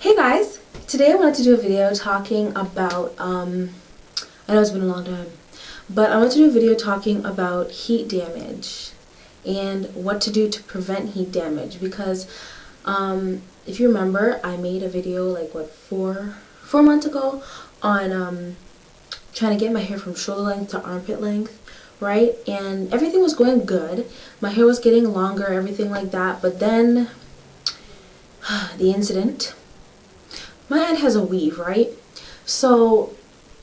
Hey guys! Today I wanted to do a video talking about, I know it's been a long time, but I wanted to do a video talking about heat damage and what to do to prevent heat damage because if you remember, I made a video like, what, four months ago on trying to get my hair from shoulder length to armpit length, right? And everything was going good. My hair was getting longer, everything like that, but then the incident. My aunt has a weave, right? So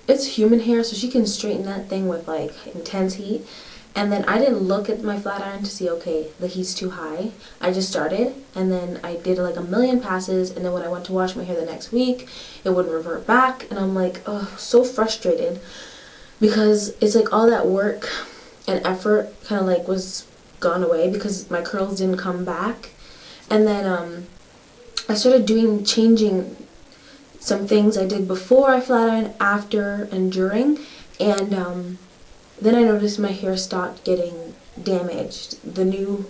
it's human hair, so she can straighten that thing with like intense heat. And then I didn't look at my flat iron to see, okay, the heat's too high. I just started, and then I did like a million passes, and then when I went to wash my hair the next week, it wouldn't revert back, and I'm like, oh, so frustrated because it's like all that work and effort kind of like was gone away because my curls didn't come back. And then I started changing some things I did before I flat ironed, after, and during, and then I noticed my hair stopped getting damaged, the new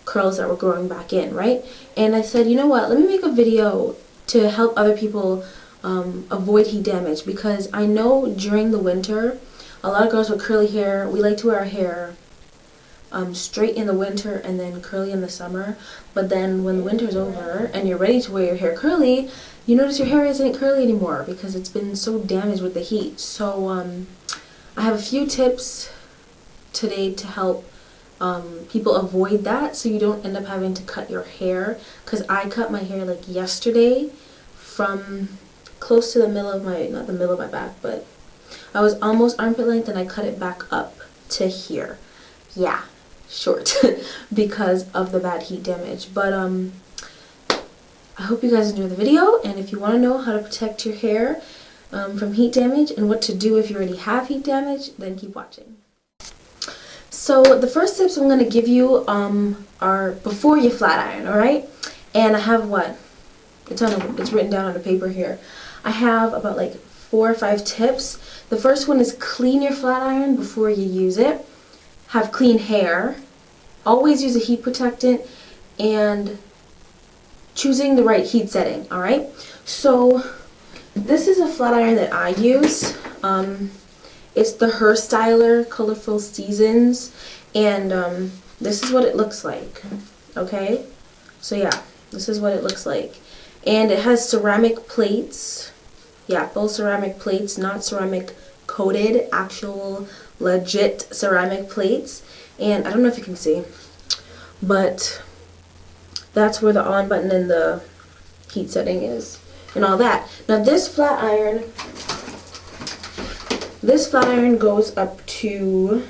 curls that were growing back in, right? And I said, you know what, let me make a video to help other people avoid heat damage, because I know during the winter, a lot of girls with curly hair, we like to wear our hair straight in the winter and then curly in the summer, but then when the winter's over and you're ready to wear your hair curly, you notice your hair isn't curly anymore because it's been so damaged with the heat. So I have a few tips today to help people avoid that, so you don't end up having to cut your hair, because I cut my hair like yesterday from close to the middle of my, not the middle of my back, but I was almost armpit length and I cut it back up to here. Yeah, short because of the bad heat damage. But I hope you guys enjoy the video, and if you want to know how to protect your hair from heat damage and what to do if you already have heat damage, then keep watching. So the first tips I'm going to give you are before you flat iron, alright? And I have what? It's written down on the paper here. I have about like 4 or 5 tips. The first one is clean your flat iron before you use it. Have clean hair. Always use a heat protectant, and choosing the right heat setting, alright? So this is a flat iron that I use. It's the Hairstyler Colorful Seasons, and this is what it looks like, okay? So yeah, this is what it looks like. And it has ceramic plates. Yeah, full ceramic plates, not ceramic coated, actual legit ceramic plates. And I don't know if you can see, but that's where the on button and the heat setting is and all that. Now this flat iron goes up to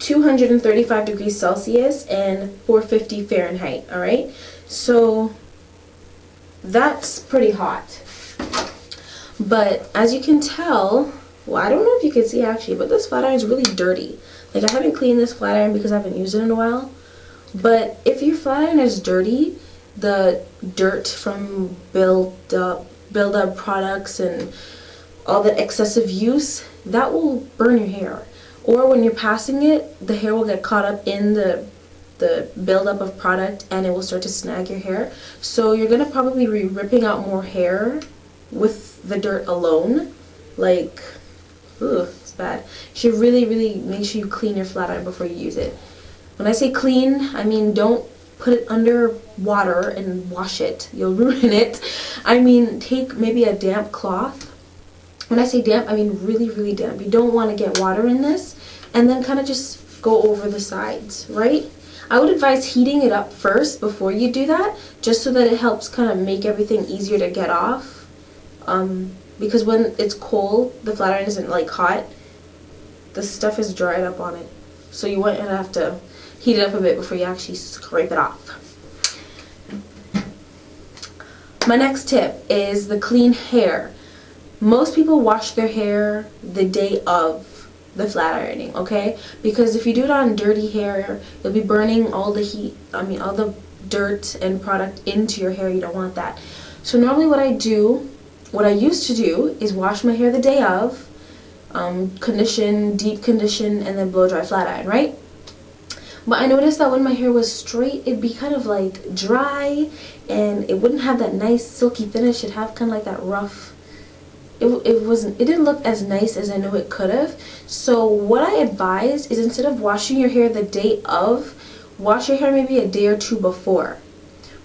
235 degrees Celsius and 450 Fahrenheit, alright? So that's pretty hot. But as you can tell, well, I don't know if you can see actually, but this flat iron is really dirty. Like, I haven't cleaned this flat iron because I haven't used it in a while. But if your flat iron is dirty, the dirt from build up products and all the excessive use, that will burn your hair. Or when you're passing it, the hair will get caught up in the buildup of product and it will start to snag your hair. So you're going to probably be ripping out more hair with the dirt alone. Like, ugh, it's bad. You should really make sure you clean your flat iron before you use it. When I say clean, I mean don't put it under water and wash it. You'll ruin it. I mean, take maybe a damp cloth. When I say damp, I mean really damp. You don't want to get water in this, and then kind of just go over the sides, right? I would advise heating it up first before you do that, just so that it helps kind of make everything easier to get off. Because when it's cold, the flat iron isn't like hot, the stuff is dried up on it. So you want to have to heat it up a bit before you actually scrape it off. My next tip is the clean hair. Most people wash their hair the day of the flat ironing, okay? Because if you do it on dirty hair, you'll be burning all the heat, all the dirt and product into your hair. You don't want that. So normally what I used to do is wash my hair the day of, condition, deep condition, and then blow dry flat iron, right? But I noticed that when my hair was straight, it'd be kind of like dry, and it wouldn't have that nice silky finish. It'd have kind of like that rough. It didn't look as nice as I know it could have. So what I advise is, instead of washing your hair the day of, wash your hair maybe a day or two before,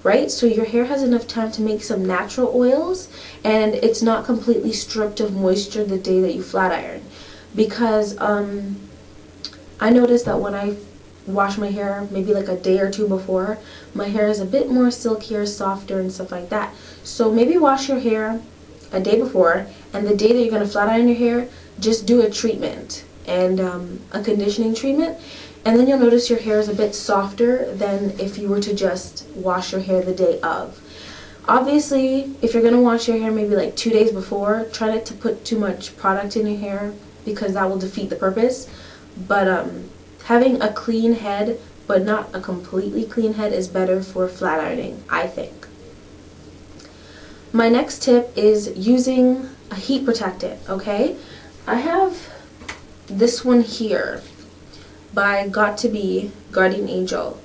right? So your hair has enough time to make some natural oils, and it's not completely stripped of moisture the day that you flat iron. Because I noticed that when I wash my hair maybe like a day or two before, my hair is a bit more silkier, softer, and stuff like that. So maybe wash your hair a day before, and the day that you're going to flat iron your hair, just do a treatment and a conditioning treatment, and then you'll notice your hair is a bit softer than if you were to just wash your hair the day of. Obviously, if you're going to wash your hair maybe like 2 days before, try not to put too much product in your hair, because that will defeat the purpose. But having a clean head, but not a completely clean head, is better for flat ironing, I think. My next tip is using a heat protectant, okay? I have this one here by Got2b Guardian Angel.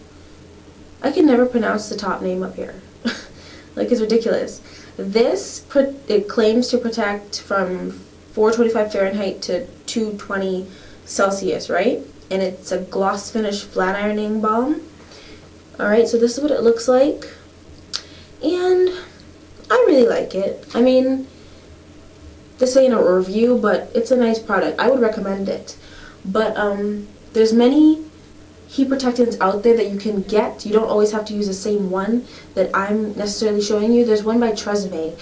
I can never pronounce the top name up here. Like, it's ridiculous. This, it claims to protect from 425 Fahrenheit to 220 Celsius, right? And it's a gloss finish flat ironing balm. Alright, so this is what it looks like. And I really like it. I mean, this ain't a review, but it's a nice product. I would recommend it. But there's many heat protectants out there that you can get. You don't always have to use the same one that I'm necessarily showing you. There's one by Tresemme.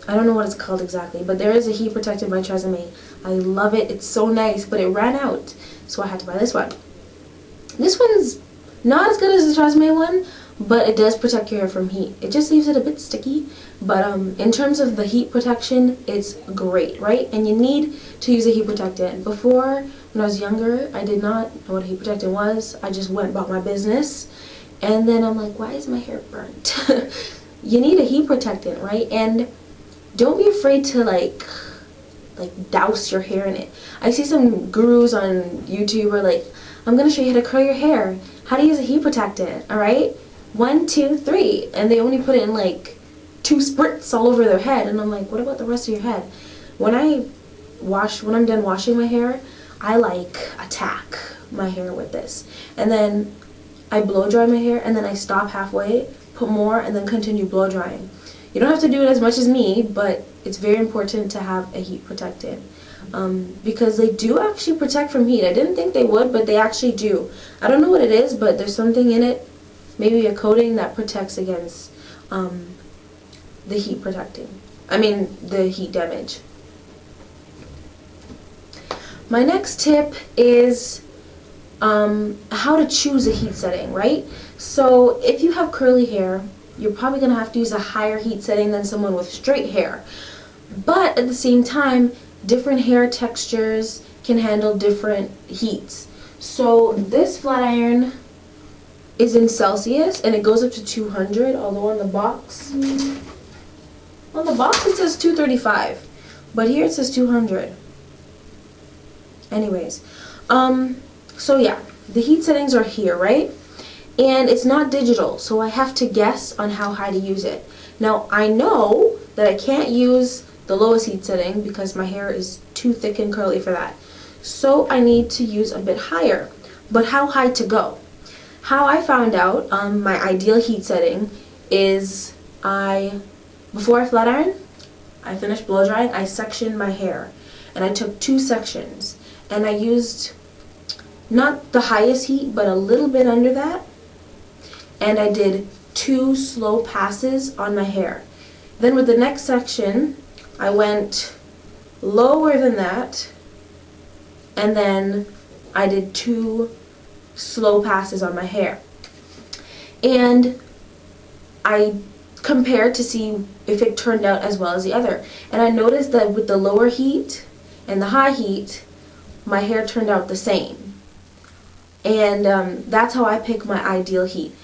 I don't know what it's called exactly, but there is a heat protectant by Tresemme. I love it. It's so nice, but it ran out, so I had to buy this one. This one's not as good as the Tresemme one, but it does protect your hair from heat. It just leaves it a bit sticky, but in terms of the heat protection, it's great, right? And you need to use a heat protectant. Before, when I was younger, I did not know what a heat protectant was. I just went about my business, and then I'm like, why is my hair burnt? You need a heat protectant, right? And don't be afraid to like douse your hair in it. I see some gurus on YouTube are like, I'm gonna show you how to curl your hair, how to use a heat protectant, alright? 1, 2, 3, and they only put it in like 2 spritz all over their head, and I'm like, what about the rest of your head? When I'm done washing my hair, I like attack my hair with this, and then I blow dry my hair, and then I stop halfway, put more, and then continue blow drying. You don't have to do it as much as me, but it's very important to have a heat protectant, because they do actually protect from heat. I didn't think they would, but they actually do. I don't know what it is, but there's something in it, maybe a coating that protects against the heat the heat damage. My next tip is how to choose a heat setting, right? So if you have curly hair, you're probably going to have to use a higher heat setting than someone with straight hair. But at the same time, different hair textures can handle different heats. So this flat iron is in Celsius, and it goes up to 200, although on the box it says 235, but here it says 200. Anyways, so yeah, the heat settings are here, right? And it's not digital, so I have to guess on how high to use it. Now, I know that I can't use the lowest heat setting because my hair is too thick and curly for that. So I need to use a bit higher. But how high to go? How I found out my ideal heat setting is before I flat iron, I finished blow drying, I sectioned my hair. And I took 2 sections. And I used not the highest heat, but a little bit under that. And I did 2 slow passes on my hair. Then with the next section, I went lower than that, and then I did 2 slow passes on my hair. And I compared to see if it turned out as well as the other. And I noticed that with the lower heat and the high heat, my hair turned out the same. And that's how I pick my ideal heat.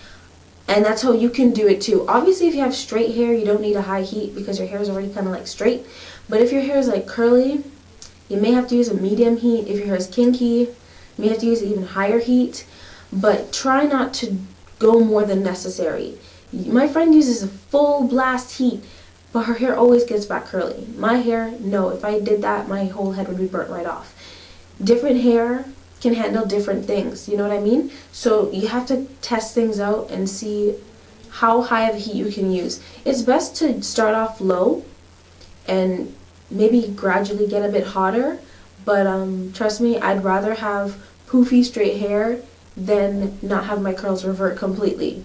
And that's how you can do it too. Obviously, if you have straight hair, you don't need a high heat because your hair is already kind of like straight. But if your hair is like curly, you may have to use a medium heat. If your hair is kinky, you may have to use an even higher heat. but try not to go more than necessary. My friend uses a full blast heat, but her hair always gets back curly. My hair, no, if I did that, my whole head would be burnt right off. Different hair can handle different things, you know what I mean? So you have to test things out and see how high of heat you can use. It's best to start off low and maybe gradually get a bit hotter, but trust me, I'd rather have poofy straight hair than not have my curls revert completely.